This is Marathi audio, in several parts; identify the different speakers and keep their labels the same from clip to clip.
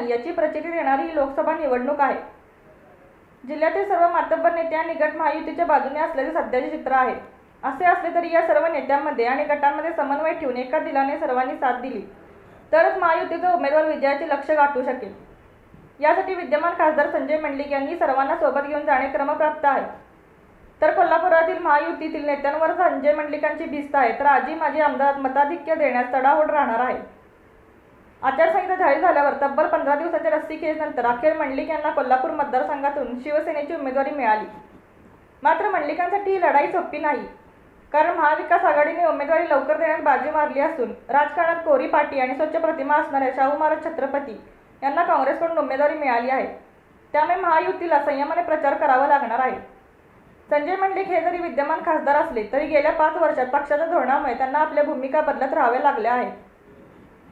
Speaker 1: नाही याची प्रचिती देणारी ही लोकसभा निवडणूक आहे। जिल्ह्यातील सर्व मातब्बर नेते आणि गट महायुतीच्या बाजूने असल्याचे सध्याचे चित्र आहे। असे असले तरी या सर्व नेत्यांमध्ये आणि गटांमध्ये समन्वय ठेवून एका दिलाने सर्वांनी साथ दिली तरच महायुतीचा उमेदवार विजयाचे लक्ष्य गाठू शकेल। यासाठी विद्यमान खासदार संजय मंडलिक यांनी सर्वांना सोबत घेऊन जाणे क्रमप्राप्त आहे। तर कोल्हापुरातील महायुतीतील नेत्यांवर संजय मंडलिकांची भिस्त आहे, तर आजी माजी आमदारात मताधिक्य देण्यास तडाओढ राहणार आहे। आचारसंहिता जाहीर झाल्यावर तब्बल 15 दिवसाच्या रस्सीखेचनंतर अखेर मंडलिक यांना कोल्हापूर मतदारसंघातून शिवसेनेची उमेदवारी मिळाली। मात्र मंडलिकांसाठी ही लढाई सोपी नाही, कारण महाविकास आघाडीने उमेदवारी लवकर देण्यात बाजी मारली असून राजकारणात कोरी पाटी आणि स्वच्छ प्रतिमा असणाऱ्या शाहू महाराज छत्रपती यांना काँग्रेसकडून उमेदवारी मिळाली आहे। त्यामुळे महायुतीला संयमाने प्रचार करावा लागणार आहे। संजय मंडलिक हे जरी विद्यमान खासदार असले तरी गेल्या 5 वर्षात पक्षाच्या धोरणामुळे त्यांना आपल्या भूमिका बदलत राहाव्या लागल्या आहेत।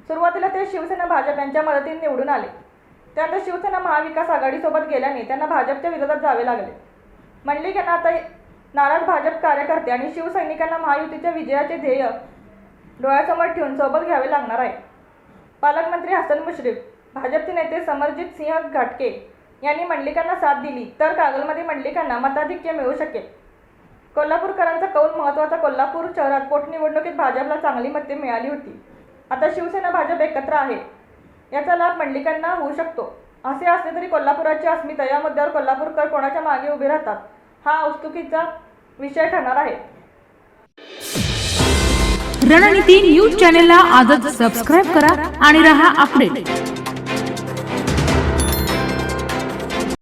Speaker 1: सुरुवातीला ते शिवसेना भाजप यांच्या मदतीने निवडून आले, त्यानंतर शिवसेना महाविकास आघाडीसोबत गेल्याने त्यांना भाजपच्या विरोधात जावे लागले। मंडलिक यांना आता नाराज भाजप कार्यकर्ते आणि शिवसैनिकांना महायुतीच्या विजयाचे ध्येय डोळ्यासमोर ठेवून सोबत घ्यावे लागणार आहे। पालकमंत्री हसन मुश्रीफ, भाजपचे नेते समरजित सिंह घाटके यांनी मंडलिकांना साथ दिली तर कागलमध्ये मंडलिकांना मताधिक्य मिळू शकेल। कोल्हापूरकरांचा कौल महत्त्वाचा। कोल्हापूर शहरात पोटनिवडणुकीत भाजपला चांगली मते मिळाली होती। आता शिवसेना भाजप एकत्र आहे, याचा लाभ मंडलिकांना होऊ शकतो। असे असले तरी कोल्हापुराची अस्मिता या मुद्द्यावर कोल्हापूरकर कोणाच्या मागे उभे राहतात हा औत्सुकीचा विषय ठरणार आहे।
Speaker 2: रणनीती न्यूज चॅनेलला आजच सबस्क्राइब करा आणि रहा अपडेट।